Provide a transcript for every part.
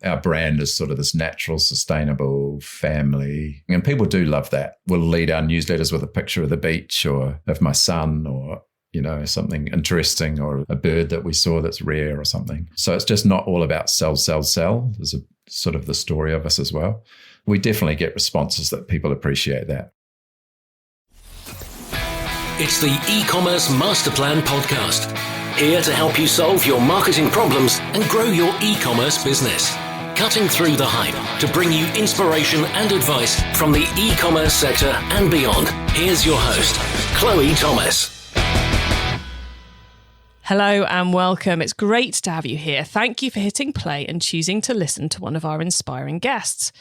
Our brand is sort of this natural, sustainable family. And people do love that. We'll lead our newsletters with a picture of the beach or of my son or, something interesting or a bird that we saw that's rare or something. So it's just not all about sell, sell, sell. There's a sort of the story of us as well. We definitely get responses that people appreciate that. It's the e-commerce master plan podcast. Here to help you solve your marketing problems and grow your e-commerce business. Cutting through the hype to bring you inspiration and advice from the e-commerce sector and beyond. Here's your host, Chloe Thomas. Hello and welcome. It's great to have you here. Thank you for hitting play and choosing to listen to one of our inspiring guests.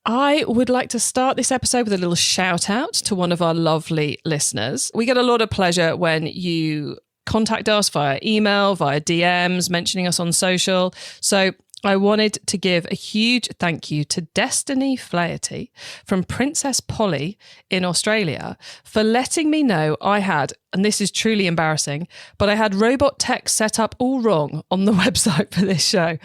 I would like to start this episode with a little shout out to one of our lovely listeners. We get a lot of pleasure when you contact us via email, via DMs, mentioning us on social. So I wanted to give a huge thank you to Destiny Flaherty from Princess Polly in Australia for letting me know I had, and this is truly embarrassing, but I had robot text set up all wrong on the website for this show.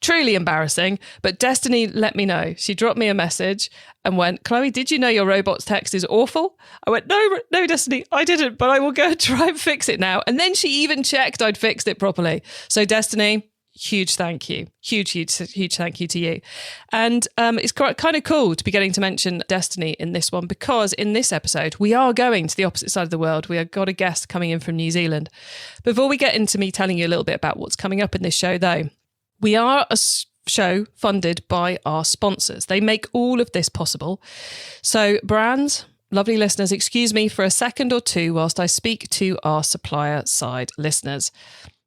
Truly embarrassing, but Destiny let me know. She dropped me a message and went, Chloe, did you know your robot's text is awful? I went, no, Destiny, I didn't, but I will go try and fix it now. And then she even checked I'd fixed it properly. So Destiny, huge thank you. Huge thank you to you. And it's kind of cool to be getting to mention Destiny in this one, because in this episode, we are going to the opposite side of the world. We have got a guest coming in from New Zealand. Before we get into me telling you a little bit about what's coming up in this show, though, we are a show funded by our sponsors. They make all of this possible. So brands, lovely listeners, excuse me for a second or two whilst I speak to our supplier side listeners.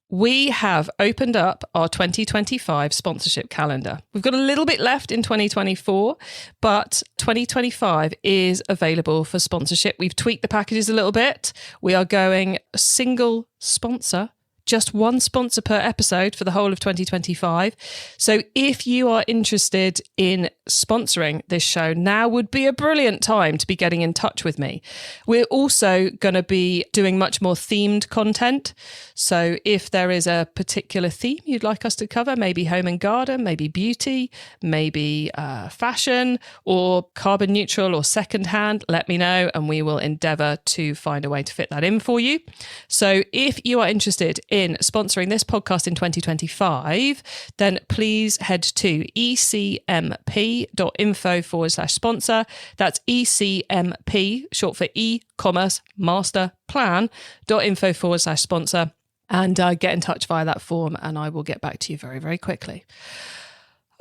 We have opened up our 2025 sponsorship calendar. We've got a little bit left in 2024, but 2025 is available for sponsorship. We've tweaked the packages a little bit. We are going single sponsor, just one sponsor per episode for the whole of 2025. So if you are interested in sponsoring this show, now would be a brilliant time to be getting in touch with me. We're also going to be doing much more themed content. So if there is a particular theme you'd like us to cover, maybe home and garden, maybe beauty, maybe fashion or carbon neutral or secondhand, let me know and we will endeavour to find a way to fit that in for you. So if you are interested in sponsoring this podcast in 2025, then please head to ecmp.info/sponsor. That's ECMP, short for e-commerce master plan.info/sponsor, and get in touch via that form and I will get back to you very, very quickly.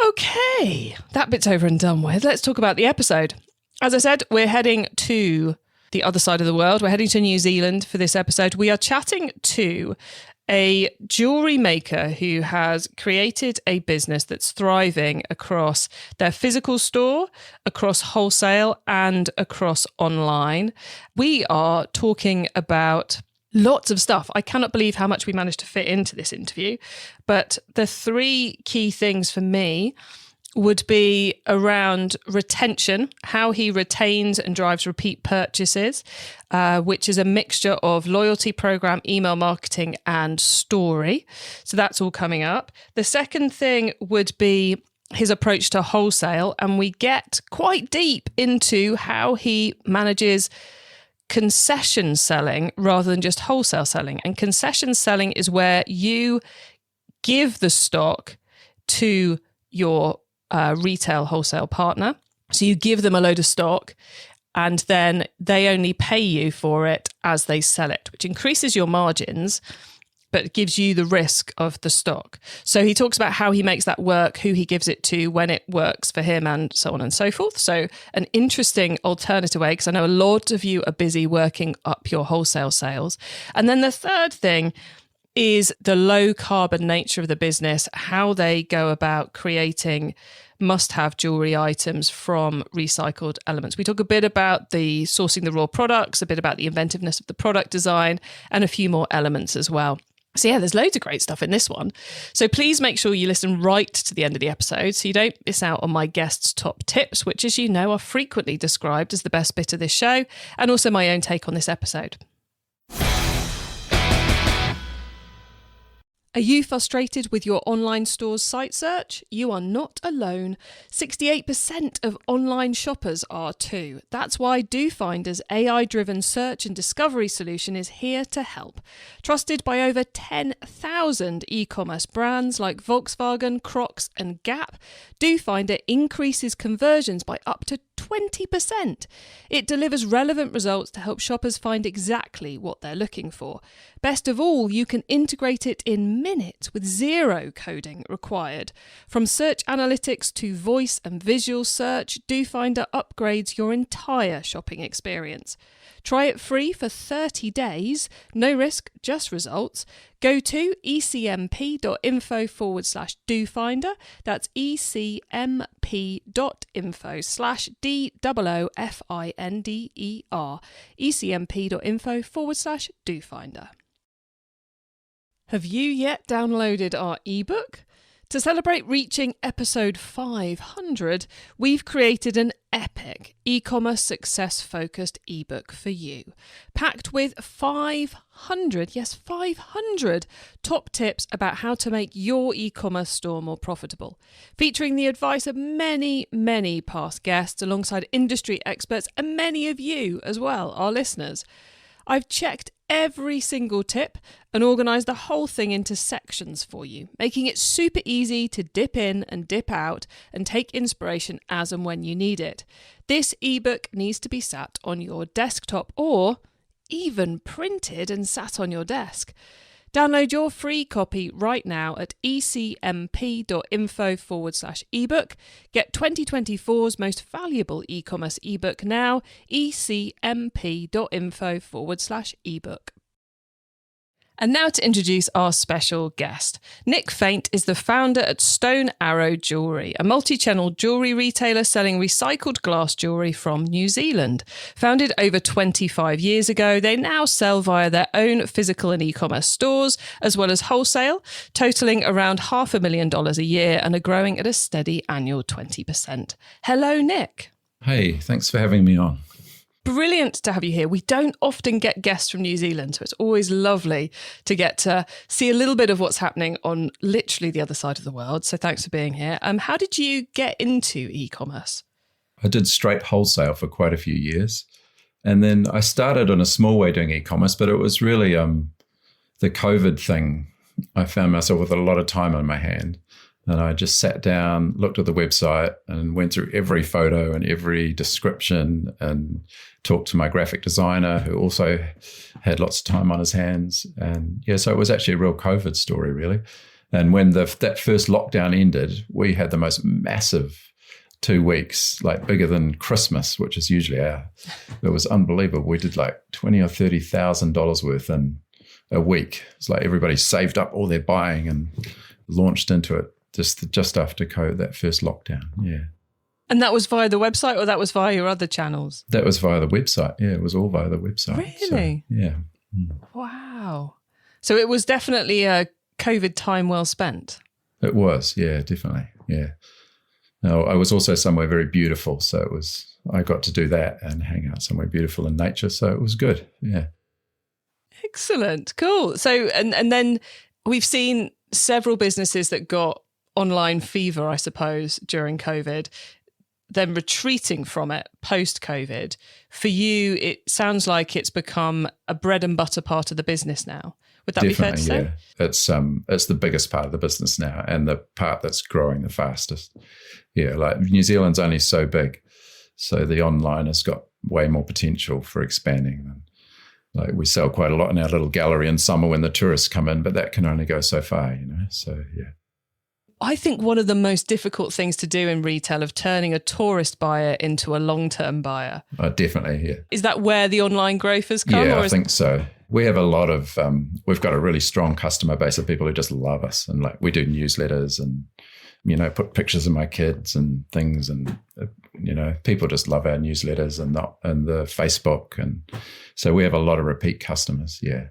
Okay, that bit's over and done with. Let's talk about the episode. As I said, we're heading to the other side of the world. We're heading to New Zealand for this episode. We are chatting to a jewellery maker who has created a business that's thriving across their physical store, across wholesale, and across online. We are talking about lots of stuff. I cannot believe how much we managed to fit into this interview. But the three key things for me would be around retention, how he retains and drives repeat purchases, which is a mixture of loyalty program, email marketing, and story. So that's all coming up. The second thing would be his approach to wholesale, and we get quite deep into how he manages concession selling rather than just wholesale selling. And concession selling is where you give the stock to your retail wholesale partner. So you give them a load of stock and then they only pay you for it as they sell it, which increases your margins, but gives you the risk of the stock. So he talks about how he makes that work, who he gives it to, when it works for him, and so on and so forth. So an interesting alternative way, because I know a lot of you are busy working up your wholesale sales. And then the third thing is the low carbon nature of the business, how they go about creating must-have jewellery items from recycled elements. We talk a bit about the sourcing the raw products, a bit about the inventiveness of the product design, and a few more elements as well. So yeah, there's loads of great stuff in this one. So please make sure you listen right to the end of the episode so you don't miss out on my guests' top tips, which, as you know, are frequently described as the best bit of this show, and also my own take on this episode. Are you frustrated with your online store's site search? You are not alone. 68% of online shoppers are too. That's why DoFinder's AI-driven search and discovery solution is here to help. Trusted by over 10,000 e-commerce brands like Volkswagen, Crocs and Gap, DoFinder increases conversions by up to 20%. It delivers relevant results to help shoppers find exactly what they're looking for. Best of all, you can integrate it in minutes with zero coding required. From search analytics to voice and visual search, DoFinder upgrades your entire shopping experience. Try it free for 30 days, no risk, just results. Go to ecmp.info/DoFinder. That's ecmp.info/DOOFINDER. ecmp.info/DoFinder. Have you yet downloaded our ebook? To celebrate reaching episode 500, we've created an epic e-commerce success-focused ebook for you, packed with 500 top tips about how to make your e-commerce store more profitable, featuring the advice of many past guests alongside industry experts and many of you as well, our listeners. I've checked every single tip and organised the whole thing into sections for you, making it super easy to dip in and dip out and take inspiration as and when you need it. This ebook needs to be sat on your desktop or even printed and sat on your desk. Download your free copy right now at ecmp.info/ebook. Get 2024's most valuable e-commerce ebook now, ecmp.info/ebook. And now to introduce our special guest. Nick Faint is the founder at Stone Arrow Jewellery, a multi-channel jewellery retailer selling recycled glass jewellery from New Zealand. Founded over 25 years ago, they now sell via their own physical and e-commerce stores, as well as wholesale, totalling around $500,000 a year and are growing at a steady annual 20%. Hello, Nick. Hey, thanks for having me on. Brilliant to have you here. We don't often get guests from New Zealand, so it's always lovely to get to see a little bit of what's happening on literally the other side of the world. So thanks for being here. How did you get into e-commerce? I did straight wholesale for quite a few years. And then I started in a small way doing e-commerce, but it was really the COVID thing. I found myself with a lot of time on my hand. And I just sat down, looked at the website and went through every photo and every description and talked to my graphic designer who also had lots of time on his hands. And yeah, so it was actually a real COVID story, really. And when that first lockdown ended, we had the most massive 2 weeks, like bigger than Christmas, which is usually it was unbelievable. We did like $20,000 or $30,000 worth in a week. It's like everybody saved up all their buying and launched into it. Just after that first lockdown, yeah. And that was via the website or that was via your other channels? That was via the website, yeah. It was all via the website. Really? So, yeah. Wow. So it was definitely a COVID time well spent. It was, yeah, definitely, yeah. No, I was also somewhere very beautiful, so I got to do that and hang out somewhere beautiful in nature, so it was good, yeah. Excellent, cool. So, and then we've seen several businesses that got online fever, I suppose, during COVID, then retreating from it post-COVID. For you, it sounds like it's become a bread and butter part of the business now. Would that Definitely, be fair to say? Yeah. It's the biggest part of the business now and the part that's growing the fastest. Yeah, like New Zealand's only so big, so the online has got way more potential for expanding than. Like we sell quite a lot in our little gallery in summer when the tourists come in, but that can only go so far, so yeah. I think one of the most difficult things to do in retail of turning a tourist buyer into a long-term buyer. Definitely, yeah. Is that where the online growth has come? Yeah, I think so. We have a lot of, we've got a really strong customer base of people who just love us. And like we do newsletters and, put pictures of my kids and things. And, people just love our newsletters and the Facebook. And so we have a lot of repeat customers, yeah,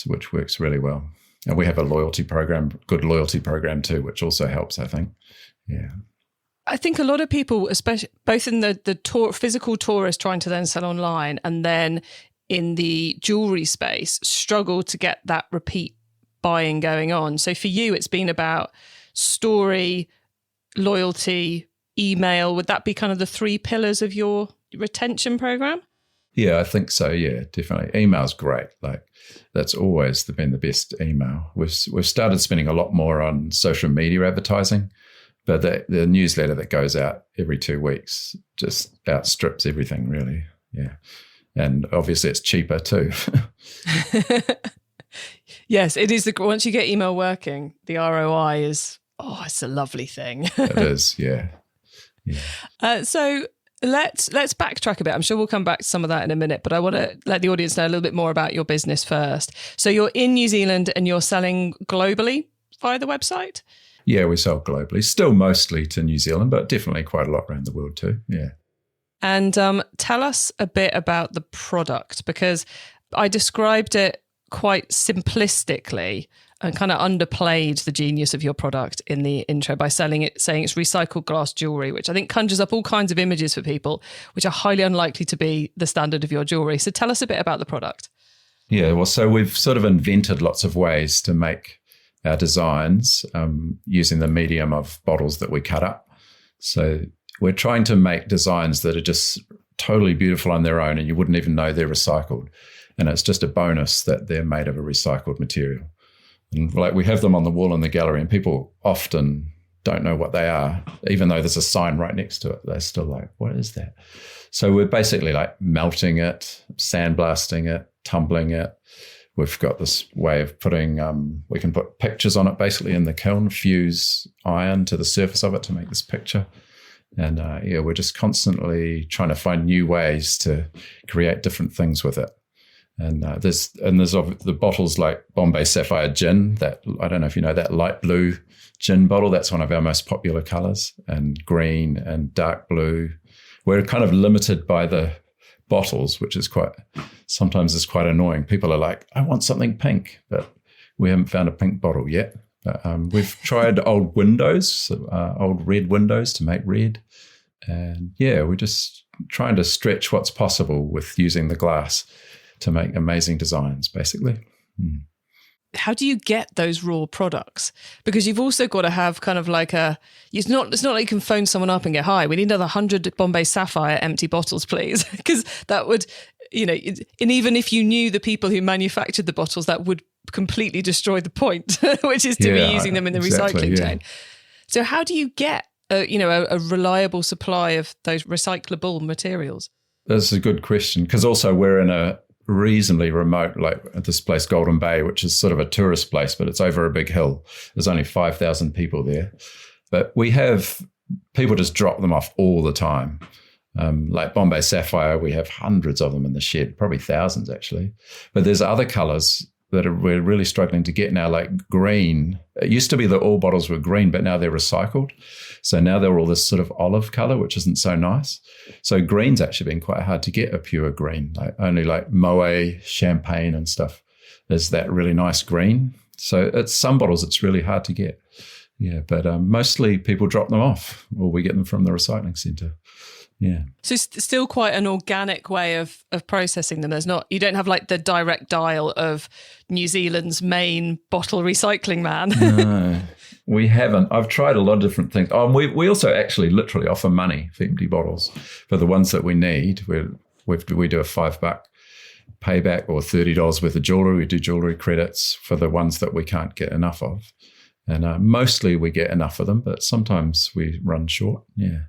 which works really well. And we have a good loyalty program too, which also helps, I think. Yeah. I think a lot of people, especially both in the physical tourist trying to then sell online and then in the jewellery space, struggle to get that repeat buying going on. So for you, it's been about story, loyalty, email. Would that be kind of the 3 pillars of your retention program? Yeah, I think so. Yeah, definitely. Email's great. Like that's always been the best email. We've started spending a lot more on social media advertising, but the newsletter that goes out every 2 weeks just outstrips everything, really. Yeah, and obviously it's cheaper too. Yes, it is. Once you get email working, the ROI is it's a lovely thing. It is. Yeah. So let's backtrack a bit. I'm sure we'll come back to some of that in a minute, but I want to let the audience know a little bit more about your business first. So you're in New Zealand and you're selling globally via the website? Yeah, we sell globally, still mostly to New Zealand, but definitely quite a lot around the world too. Yeah. And tell us a bit about the product, because I described it quite simplistically and kind of underplayed the genius of your product in the intro by saying it's recycled glass jewellery, which I think conjures up all kinds of images for people, which are highly unlikely to be the standard of your jewellery. So tell us a bit about the product. Yeah, well, so we've sort of invented lots of ways to make our designs using the medium of bottles that we cut up. So we're trying to make designs that are just totally beautiful on their own and you wouldn't even know they're recycled. And it's just a bonus that they're made of a recycled material. And like we have them on the wall in the gallery and people often don't know what they are, even though there's a sign right next to it. They're still like, what is that? So we're basically like melting it, sandblasting it, tumbling it. We've got this way of putting, we can put pictures on it basically in the kiln, fuse iron to the surface of it to make this picture. And we're just constantly trying to find new ways to create different things with it. And there's the bottles like Bombay Sapphire Gin, that I don't know if you know that light blue gin bottle. That's one of our most popular colors, and green and dark blue. We're kind of limited by the bottles, which is sometimes is quite annoying. People are like, I want something pink, but we haven't found a pink bottle yet. But, we've tried old windows, old red windows to make red. And yeah, we're just trying to stretch what's possible with using the glass to make amazing designs, basically. How do you get those raw products? Because you've also got to have kind of like it's not like you can phone someone up and go, hi, we need another 100 Bombay Sapphire empty bottles, please. Because that would, and even if you knew the people who manufactured the bottles, that would completely destroy the point, which is to be using them in the recycling chain. So how do you get a reliable supply of those recyclable materials? That's a good question, because also we're in a reasonably remote, like at this place, Golden Bay, which is sort of a tourist place, but it's over a big hill. There's only 5,000 people there. But we have people just drop them off all the time. Like Bombay Sapphire, we have hundreds of them in the shed, probably thousands actually. But there's other colors that we're really struggling to get now, like green. It used to be that all bottles were green, but now they're recycled. So now they're all this sort of olive color, which isn't so nice. So green's actually been quite hard to get, a pure green. Like only like Moet, champagne and stuff is that really nice green. So it's some bottles it's really hard to get. Yeah, but mostly people drop them off, or we get them from the recycling centre. Yeah. So it's still quite an organic way of processing them. You don't have like the direct dial of New Zealand's main bottle recycling man. No, we haven't. I've tried a lot of different things. We also actually literally offer money for empty bottles for the ones that we need. We do a $5 payback or $30 worth of jewellery. We do jewellery credits for the ones that we can't get enough of. And mostly we get enough of them, but sometimes we run short. Yeah.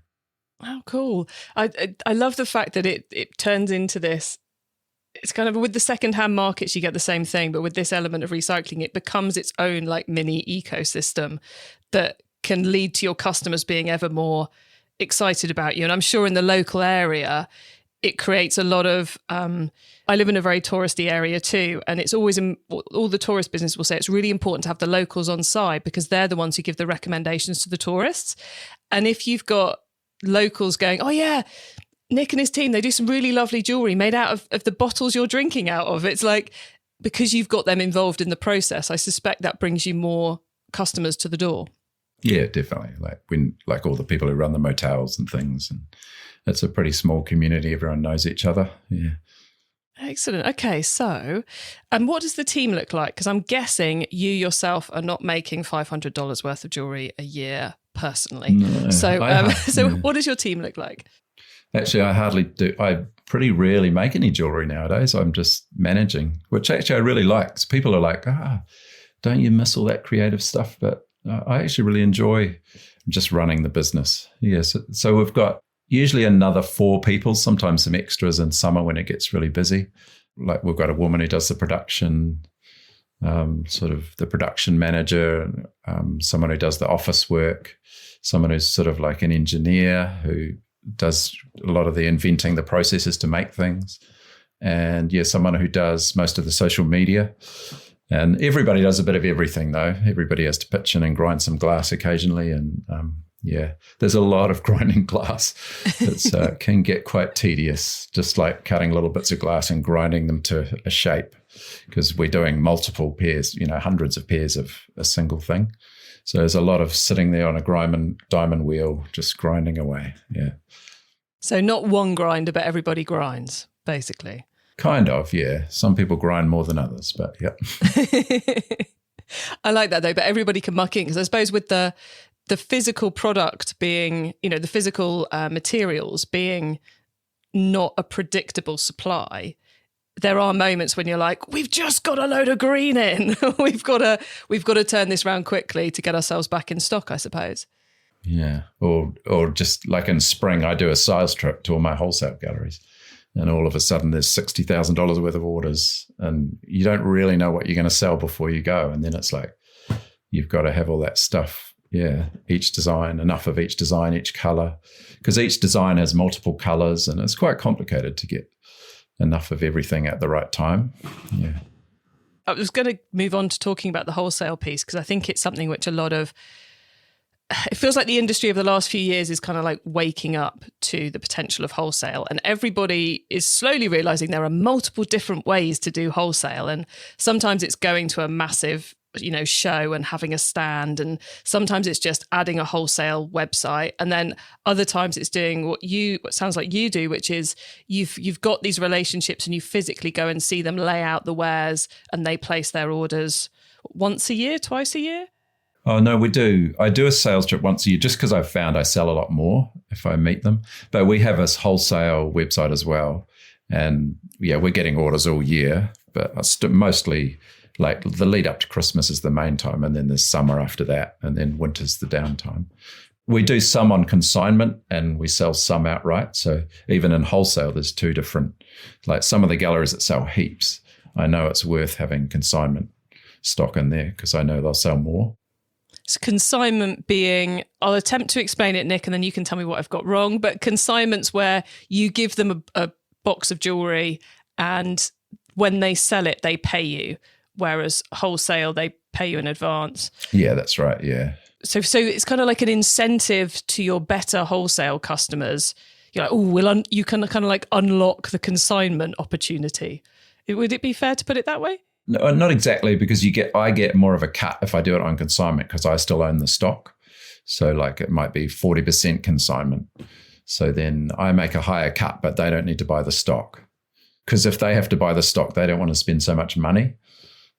Oh, cool. I love the fact that it turns into this. It's kind of with the secondhand markets, you get the same thing, but with this element of recycling, it becomes its own like mini ecosystem that can lead to your customers being ever more excited about you. And I'm sure in the local area, it creates a lot of, I live in a very touristy area too, and it's always, all the tourist business will say it's really important to have the locals on side because they're the ones who give the recommendations to the tourists. And if you've got locals going, oh yeah, Nick and his team, they do some really lovely jewellery made out of the bottles you're drinking out of. It's like, because you've got them involved in the process, I suspect that brings you more customers to the door. Yeah, definitely. Like all the people who run the motels and things, and it's a pretty small community. Everyone knows each other. Yeah. Excellent. Okay, so, and what does the team look like? Because I'm guessing you yourself are not making $500 worth of jewellery a year personally. No, so what does your team look like? Actually, I hardly do. I pretty rarely make any jewellery nowadays. I'm just managing, which actually I really like. So people are like, don't you miss all that creative stuff? But I actually really enjoy just running the business. Yes. So we've got usually another 4 people, sometimes some extras in summer when it gets really busy. Like we've got a woman who does the production, sort of the production manager, someone who does the office work, someone who's sort of like an engineer who does a lot of the inventing the processes to make things. And someone who does most of the social media. And everybody does a bit of everything though. Everybody has to pitch in and grind some glass occasionally. And there's a lot of grinding glass. It can get quite tedious, just like cutting little bits of glass and grinding them to a shape, because we're doing multiple pairs, hundreds of pairs of a single thing. So there's a lot of sitting there on a diamond wheel, just grinding away. Yeah. So not one grinder, but everybody grinds, basically. Kind of, yeah. Some people grind more than others, but yeah. I like that though, but everybody can muck in, because I suppose with the physical product being, the physical materials being not a predictable supply, there are moments when you're like, we've just got a load of green in. we've got to turn this round quickly to get ourselves back in stock, I suppose. Yeah. Or just like in spring, I do a sales trip to all my wholesale galleries. And all of a sudden there's $60,000 worth of orders and you don't really know what you're going to sell before you go. And then it's like, you've got to have all that stuff. Yeah. Each design, enough of each design, each color, because each design has multiple colors and it's quite complicated to get enough of everything at the right time. Yeah. I was going to move on to talking about the wholesale piece, because I think it's something which it feels like the industry of the last few years is kind of like waking up to the potential of wholesale, and everybody is slowly realizing there are multiple different ways to do wholesale. And sometimes it's going to a massive, show and having a stand. And sometimes it's just adding a wholesale website. And then other times it's doing what sounds like you do, which is you've got these relationships and you physically go and see them lay out the wares and they place their orders once a year, twice a year. Oh, no, we do. I do a sales trip once a year just because I've found I sell a lot more if I meet them. But we have this wholesale website as well. And we're getting orders all year, but mostly like the lead up to Christmas is the main time. And then there's summer after that. And then winter's the downtime. We do some on consignment and we sell some outright. So even in wholesale, there's 2 different, like some of the galleries that sell heaps, I know it's worth having consignment stock in there because I know they'll sell more. So consignment being, I'll attempt to explain it, Nick, and then you can tell me what I've got wrong. But consignment's where you give them a box of jewellery and when they sell it, they pay you. Whereas wholesale, they pay you in advance. Yeah, that's right. Yeah. So it's kind of like an incentive to your better wholesale customers. You're like, you can kind of like unlock the consignment opportunity. Would it be fair to put it that way? No, not exactly, because I get more of a cut if I do it on consignment because I still own the stock. So like it might be 40% consignment. So then I make a higher cut, but they don't need to buy the stock. Because if they have to buy the stock, they don't want to spend so much money.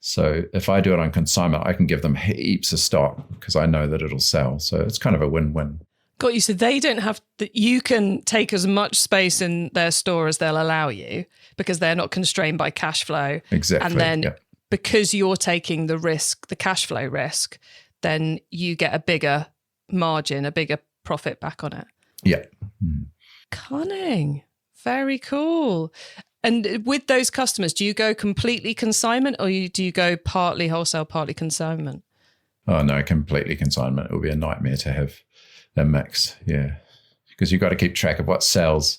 So if I do it on consignment, I can give them heaps of stock because I know that it'll sell. So it's kind of a win-win. Got you. So they don't have that. You can take as much space in their store as they'll allow you because they're not constrained by cash flow. Exactly. And then because you're taking the risk, the cash flow risk, then you get a bigger margin, a bigger profit back on it. Yeah. Cunning. Very cool. And with those customers, do you go completely consignment or do you go partly wholesale, partly consignment? Oh, no, completely consignment. It would be a nightmare to have a mix, yeah. Because you've got to keep track of what sells.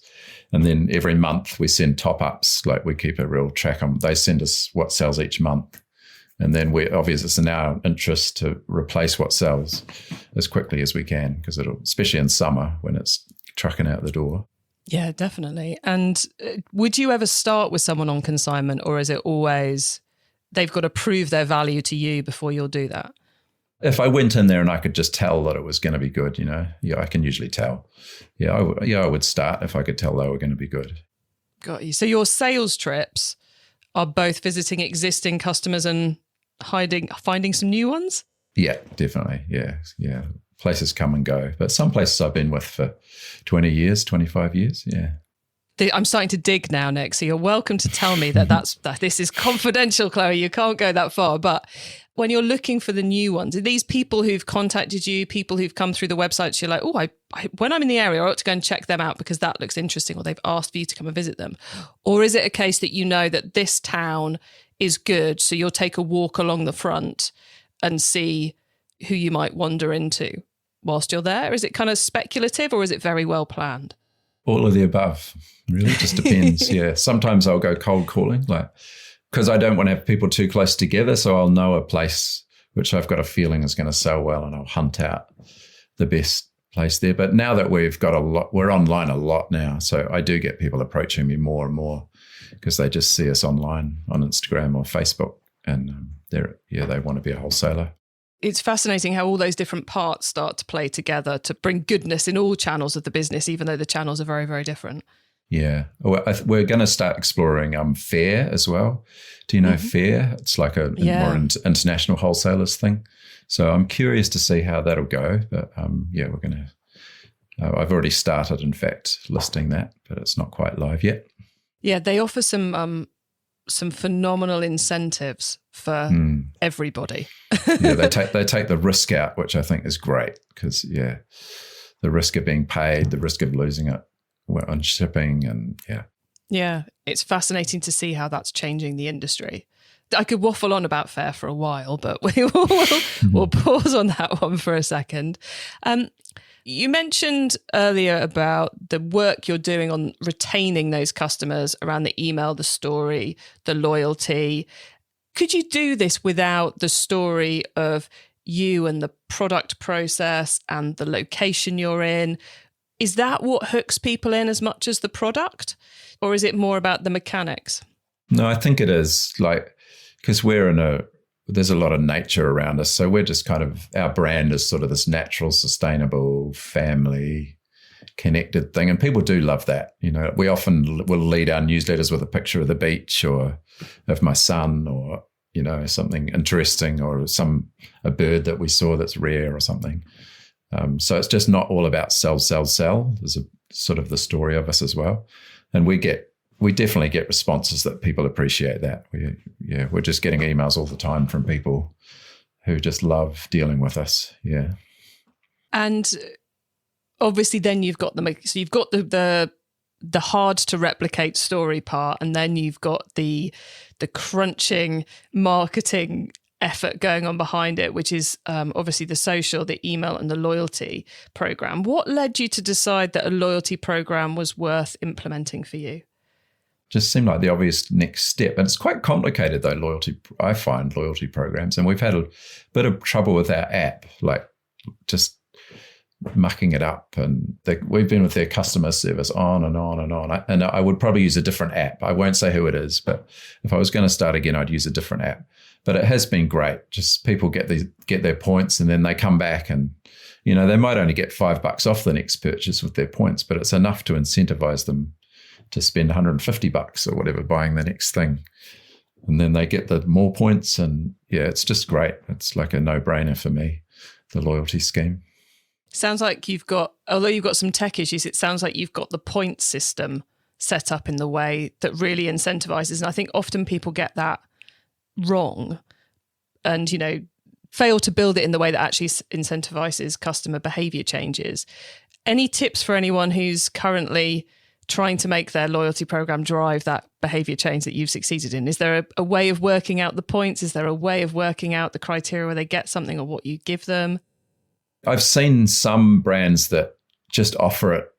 And then every month we send top-ups, like we keep a real track on. They send us what sells each month. And then obviously it's in our interest to replace what sells as quickly as we can, because especially in summer when it's trucking out the door. Yeah, definitely. And would you ever start with someone on consignment, or is it always they've got to prove their value to you before you'll do that? If I went in there and I could just tell that it was going to be good, I can usually tell. I would start if I could tell they were going to be good. Got you. So your sales trips, are both visiting existing customers and finding some new ones? Yeah, definitely. Yeah. Places come and go. But some places I've been with for 20 years, 25 years. Yeah. I'm starting to dig now, Nick. So you're welcome to tell me that this is confidential, Chloe. You can't go that far. But when you're looking for the new ones, are these people who've contacted you, people who've come through the websites, you're like, oh, when I'm in the area, I ought to go and check them out because that looks interesting, or they've asked for you to come and visit them? Or is it a case that you know that this town is good, so you'll take a walk along the front and see who you might wander into whilst you're there? Is it kind of speculative, or is it very well planned? All of the above. Really just depends. Yeah. Sometimes I'll go cold calling, because I don't want to have people too close together. So I'll know a place which I've got a feeling is going to sell well, and I'll hunt out the best place there. But now that we're online a lot now. So I do get people approaching me more and more because they just see us online on Instagram or Facebook, and they want to be a wholesaler. It's fascinating how all those different parts start to play together to bring goodness in all channels of the business, even though the channels are very, very different. Yeah. We're going to start exploring Fair as well. Do you know Fair? It's like a more international wholesalers thing. So I'm curious to see how that'll go. But we're going to, I've already started, in fact, listing that, but it's not quite live yet. Yeah, they offer some phenomenal incentives for everybody. Yeah, they take the risk out, which I think is great because, the risk of being paid, the risk of losing it on shipping, and Yeah, it's fascinating to see how that's changing the industry. I could waffle on about Fair for a while, but we'll pause on that one for a second. You mentioned earlier about the work you're doing on retaining those customers around the email, the story, the loyalty. Could you do this without the story of you and the product process and the location you're in? Is that what hooks people in as much as the product? Or is it more about the mechanics? No, I think it is, because there's a lot of nature around us. So we're just our brand is sort of this natural, sustainable, family connected thing. And people do love that. We often will lead our newsletters with a picture of the beach or of my son, or, something interesting, or a bird that we saw that's rare or something. So it's just not all about sell. There's a sort of the story of us as well. And we definitely get responses that people appreciate that. We're just getting emails all the time from people who just love dealing with us. Yeah. And obviously then you've got the hard to replicate story part, and then you've got the crunching marketing effort going on behind it, which is obviously the social, the email, and the loyalty program. What led you to decide that a loyalty program was worth implementing for you? Just seemed like the obvious next step. And it's quite complicated though, I find loyalty programs. And we've had a bit of trouble with our app, just mucking it up. And we've been with their customer service on and on and on. And I would probably use a different app. I won't say who it is, but if I was going to start again, I'd use a different app. But it has been great. Just people get their points, and then they come back, and they might only get $5 off the next purchase with their points, but it's enough to incentivize them to spend $150 or whatever buying the next thing. And then they get the more points, and it's just great. It's like a no-brainer for me, the loyalty scheme. Sounds like although you've got some tech issues, it sounds like you've got the point system set up in the way that really incentivizes. And I think often people get that wrong and, fail to build it in the way that actually incentivizes customer behavior changes. Any tips for anyone who's currently trying to make their loyalty program drive that behavior change that you've succeeded in? Is there a way of working out the points? Is there a way of working out the criteria where they get something or what you give them? I've seen some brands that just offer it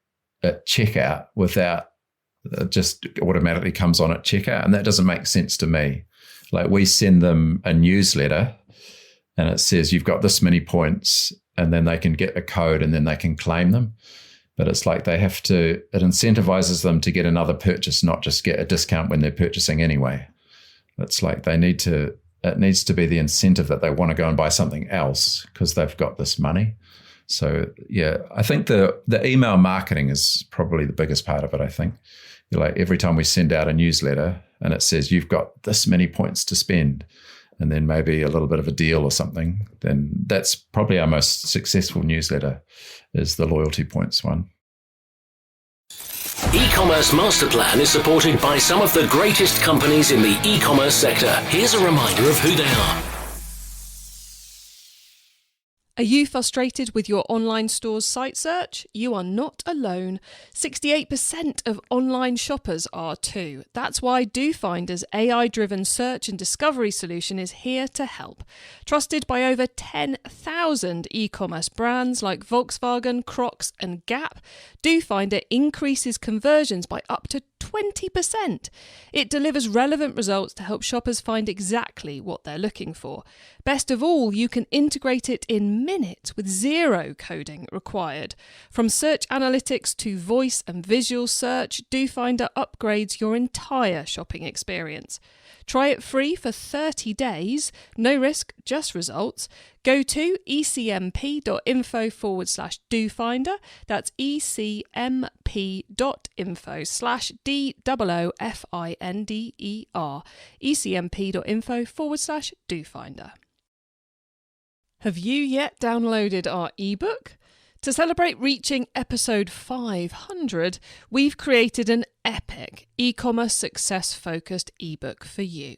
at checkout without just automatically comes on at checkout. And that doesn't make sense to me. We send them a newsletter and it says you've got this many points, and then they can get a code and then they can claim them. But it's like it incentivizes them to get another purchase, not just get a discount when they're purchasing anyway. It's like it needs to be the incentive that they want to go and buy something else because they've got this money. So I think the email marketing is probably the biggest part of it. I think every time we send out a newsletter, and it says you've got this many points to spend, and then maybe a little bit of a deal or something, then that's probably our most successful newsletter, is the loyalty points one. E-commerce Master Plan is supported by some of the greatest companies in the e-commerce sector. Here's a reminder of who they are. Are you frustrated with your online store's site search? You are not alone. 68% of online shoppers are too. That's why DoFinder's AI-driven search and discovery solution is here to help. Trusted by over 10,000 e-commerce brands like Volkswagen, Crocs and Gap, DoFinder increases conversions by up to 20%. It delivers relevant results to help shoppers find exactly what they're looking for. Best of all, you can integrate it in minutes with zero coding required. From search analytics to voice and visual search, DoFinder upgrades your entire shopping experience. Try it free for 30 days, no risk, just results. Go to ecmp.info/DoFinder. That's ecmp.info/DOOFINDER. ecmp.info/DoFinder. Have you yet downloaded our ebook? To celebrate reaching episode 500, we've created an epic e-commerce success-focused ebook for you,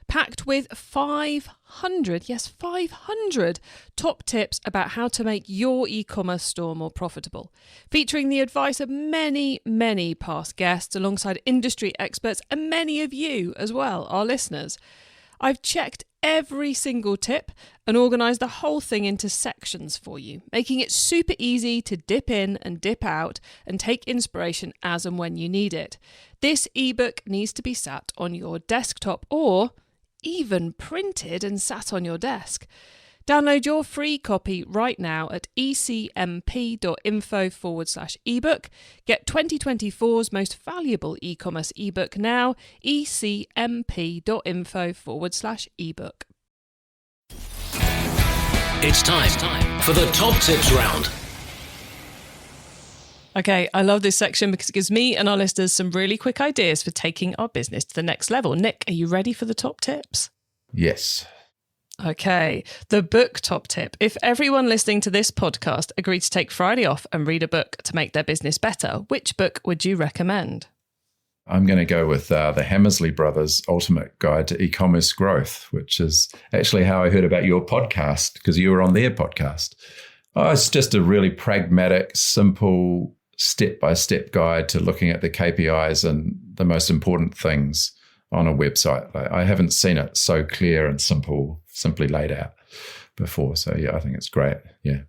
packed with 500 top tips about how to make your e-commerce store more profitable, featuring the advice of many past guests alongside industry experts and many of you as well, our listeners. I've checked every single tip and organised the whole thing into sections for you, making it super easy to dip in and dip out and take inspiration as and when you need it. This ebook needs to be sat on your desktop or even printed and sat on your desk. Download your free copy right now at ecmp.info/ebook. Get 2024's most valuable e-commerce ebook now, ecmp.info/ebook. It's time for the top tips round. Okay, I love this section because it gives me and our listeners some really quick ideas for taking our business to the next level. Nick, are you ready for the top tips? Yes. Okay, the book top tip. If everyone listening to this podcast agreed to take Friday off and read a book to make their business better, which book would you recommend? I'm going to go with the Hammersley Brothers' Ultimate Guide to E-commerce Growth, which is actually how I heard about your podcast, because you were on their podcast. Oh, it's just a really pragmatic, simple, step-by-step guide to looking at the KPIs and the most important things on a website. I haven't seen it so clear and simply laid out before. So yeah, I think it's great. Yeah.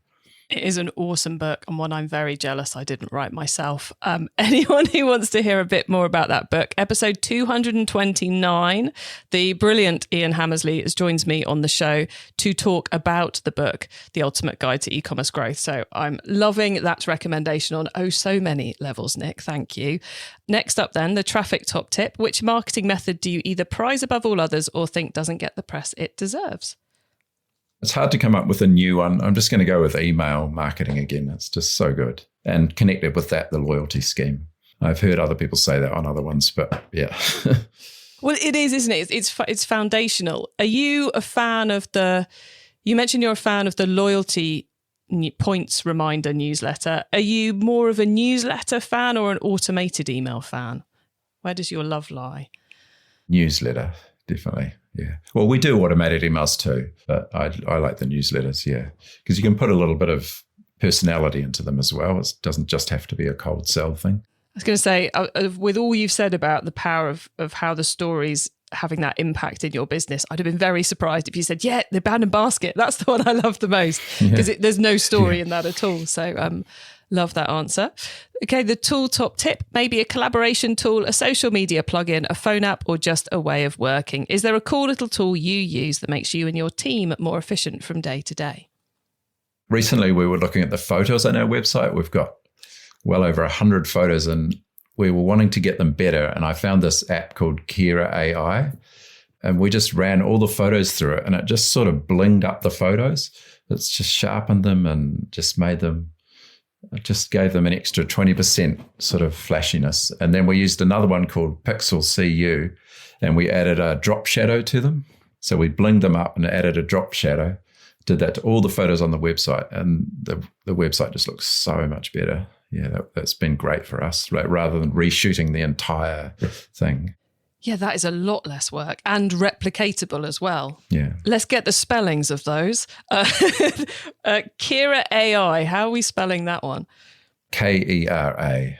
It is an awesome book and one I'm very jealous I didn't write myself. Anyone who wants to hear a bit more about that book, episode 229, the brilliant Ian Hammersley joins me on the show to talk about the book, The Ultimate Guide to E-commerce Growth. So I'm loving that recommendation on so many levels, Nick. Thank you. Next up then, the traffic top tip. Which marketing method do you either prize above all others or think doesn't get the press it deserves? It's hard to come up with a new one. I'm just going to go with email marketing again. It's just so good. And connected with that, the loyalty scheme. I've heard other people say that on other ones, but yeah. Well, it is, isn't it? It's foundational. Are you a fan of you mentioned you're a fan of the loyalty points reminder newsletter. Are you more of a newsletter fan or an automated email fan? Where does your love lie? Newsletter, definitely. Yeah. Well, we do automated emails too, but I like the newsletters, yeah, because you can put a little bit of personality into them as well. It doesn't just have to be a cold sell thing. I was going to say, with all you've said about the power of how the story's having that impact in your business, I'd have been very surprised if you said, yeah, the abandoned basket, that's the one I love the most, because there's no story in that at all. So love that answer. Okay, the tool top tip, maybe a collaboration tool, a social media plugin, a phone app, or just a way of working. Is there a cool little tool you use that makes you and your team more efficient from day to day? Recently, we were looking at the photos on our website. We've got well over 100 photos and we were wanting to get them better. And I found this app called Kira AI. And we just ran all the photos through it and it just sort of blinged up the photos. It's just sharpened them and just made them It just gave them an extra 20% sort of flashiness. And then we used another one called Pixel CU, and we added a drop shadow to them. So we blinged them up and added a drop shadow, did that to all the photos on the website, and the website just looks so much better. Yeah, that's been great for us, like, rather than reshooting the entire thing. Yeah, that is a lot less work and replicatable as well. Yeah. Let's get the spellings of those. Kira AI, how are we spelling that one? Kera.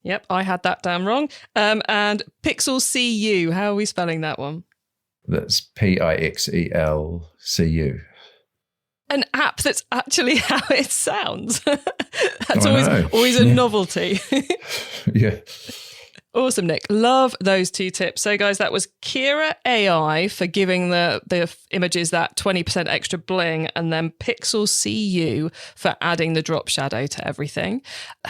Yep, I had that down wrong. And Pixel CU, how are we spelling that one? That's Pixelcu. An app that's actually how it sounds. That's always a novelty. Yeah. Awesome, Nick. Love those two tips. So, guys, that was Kira AI for giving the images that 20% extra bling, and then Pixel CU for adding the drop shadow to everything.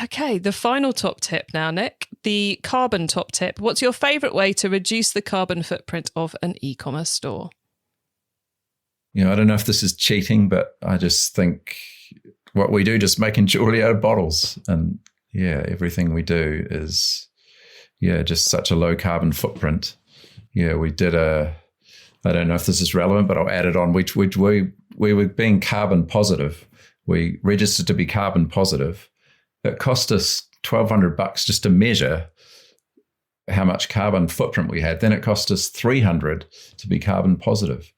Okay, the final top tip now, Nick, the carbon top tip. What's your favourite way to reduce the carbon footprint of an e-commerce store? You know, I don't know if this is cheating, but I just think what we do, just making jewelry out of bottles. And yeah, everything we do is, just such a low carbon footprint. Yeah, we did I don't know if this is relevant, but I'll add it on. We were being carbon positive. We registered to be carbon positive. It cost us $1,200 just to measure how much carbon footprint we had. Then it cost us $300 to be carbon positive.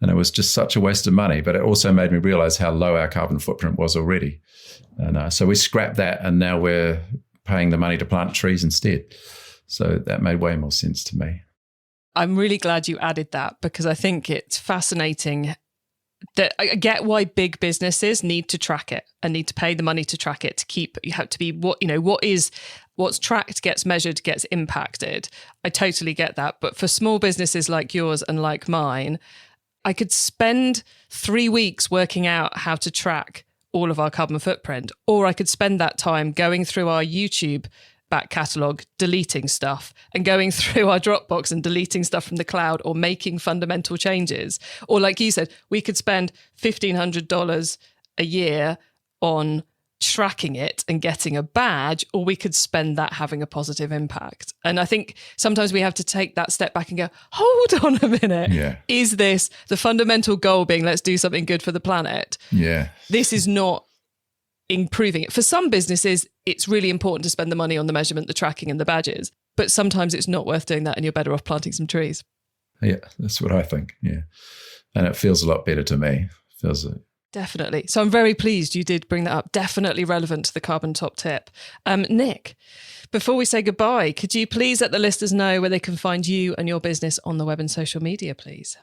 And it was just such a waste of money, but it also made me realize how low our carbon footprint was already. And so we scrapped that, and now we're paying the money to plant trees instead. So that made way more sense to me. I'm really glad you added that, because I think it's fascinating that I get why big businesses need to track it and need to pay the money to track it, you have to be what's tracked gets measured, gets impacted. I totally get that. But for small businesses like yours and like mine, I could spend 3 weeks working out how to track all of our carbon footprint, or I could spend that time going through our YouTube back catalogue, deleting stuff, and going through our Dropbox and deleting stuff from the cloud, or making fundamental changes. Or like you said, we could spend $1,500 a year on tracking it and getting a badge, or we could spend that having a positive impact. And I think sometimes we have to take that step back and go, hold on a minute. Yeah. Is this the fundamental goal being, let's do something good for the planet? Yeah. This is not improving it. For some businesses, it's really important to spend the money on the measurement, the tracking and the badges. But sometimes it's not worth doing that, and you're better off planting some trees. Yeah, that's what I think. Yeah. And it feels a lot better to me. Definitely. So I'm very pleased you did bring that up. Definitely relevant to the carbon top tip. Nick, before we say goodbye, could you please let the listeners know where they can find you and your business on the web and social media, please?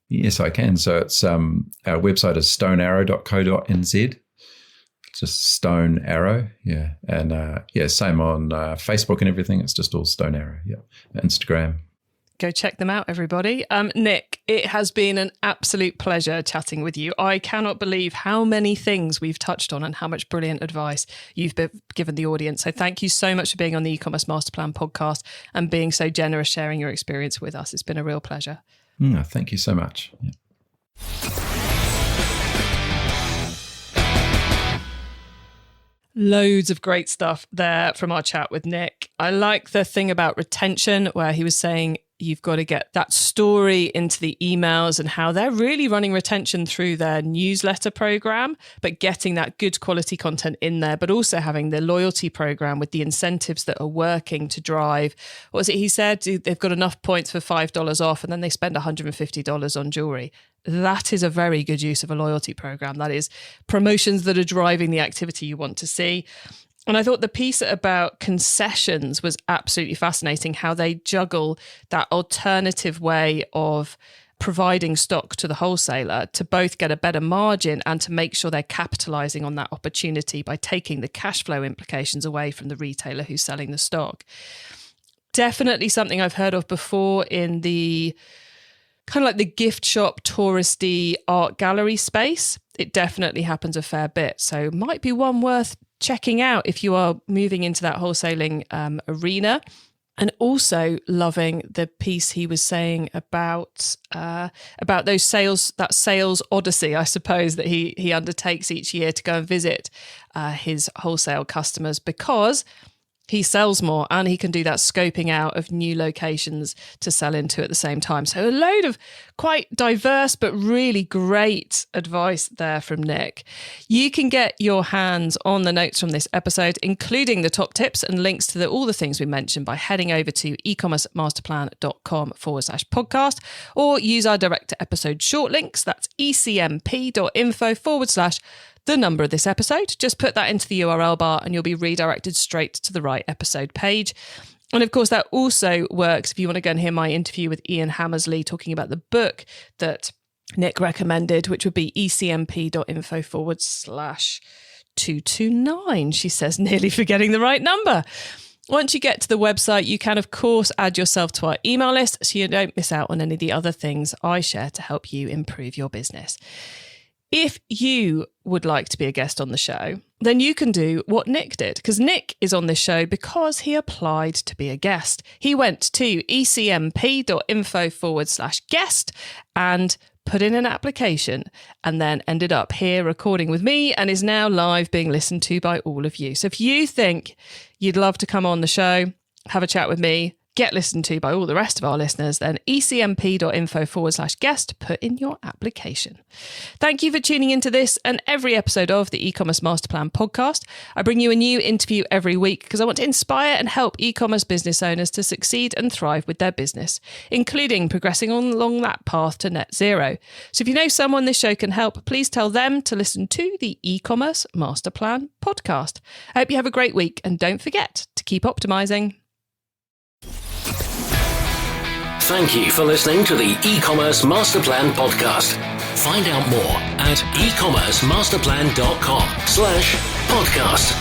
Yes, I can. So it's our website is stonearrow.co.nz. Just Stone Arrow. Yeah. And same on Facebook and everything. It's just all Stone Arrow. Yeah. Instagram. Go check them out, everybody. Nick, it has been an absolute pleasure chatting with you. I cannot believe how many things we've touched on and how much brilliant advice you've given the audience. So thank you so much for being on the e-commerce master plan podcast and being so generous, sharing your experience with us. It's been a real pleasure. Thank you so much. Yeah. Loads of great stuff there from our chat with Nick. I like the thing about retention, where he was saying you've got to get that story into the emails, and how they're really running retention through their newsletter program, but getting that good quality content in there, but also having the loyalty program with the incentives that are working to drive, what was it he said? They've got enough points for $5 off, and then they spend $150 on jewelry. That is a very good use of a loyalty program. That is promotions that are driving the activity you want to see. And I thought the piece about concessions was absolutely fascinating, how they juggle that alternative way of providing stock to the wholesaler to both get a better margin and to make sure they're capitalizing on that opportunity by taking the cash flow implications away from the retailer who's selling the stock. Definitely something I've heard of before in the kind of like the gift shop, touristy art gallery space. It definitely happens a fair bit. So might be one worth checking out if you are moving into that wholesaling arena. And also loving the piece he was saying about those sales, that sales odyssey, I suppose, that he undertakes each year to go and visit his wholesale customers, because he sells more and he can do that scoping out of new locations to sell into at the same time. So a load of quite diverse but really great advice there from Nick. You can get your hands on the notes from this episode, including the top tips and links to all the things we mentioned, by heading over to ecommercemasterplan.com/podcast, or use our direct to episode short links. That's ecmp.info/the number of this episode. Just put that into the URL bar and you'll be redirected straight to the right episode page. And of course, that also works if you want to go and hear my interview with Ian Hammersley talking about the book that Nick recommended, which would be ecmp.info/229. She says, nearly forgetting the right number. Once you get to the website, you can, of course, add yourself to our email list so you don't miss out on any of the other things I share to help you improve your business. If you would like to be a guest on the show, then you can do what Nick did, because Nick is on this show because he applied to be a guest. He went to ecmp.info/guest and put in an application, and then ended up here recording with me and is now live being listened to by all of you. So if you think you'd love to come on the show, have a chat with me, get listened to by all the rest of our listeners, then ecmp.info/guest, put in your application. Thank you for tuning into this and every episode of the e-commerce master plan podcast. I bring you a new interview every week because I want to inspire and help e-commerce business owners to succeed and thrive with their business, including progressing along that path to net zero. So if you know someone this show can help, please tell them to listen to the e-commerce master plan podcast. I hope you have a great week, and don't forget to keep optimizing. Thank you for listening to the e-commerce master plan podcast. Find out more at ecommercemasterplan.com/podcast.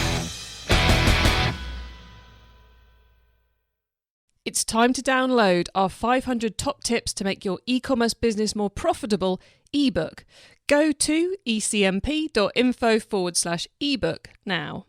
It's time to download our 500 top tips to make your e-commerce business more profitable ebook. Go to ecmp.info/ebook now.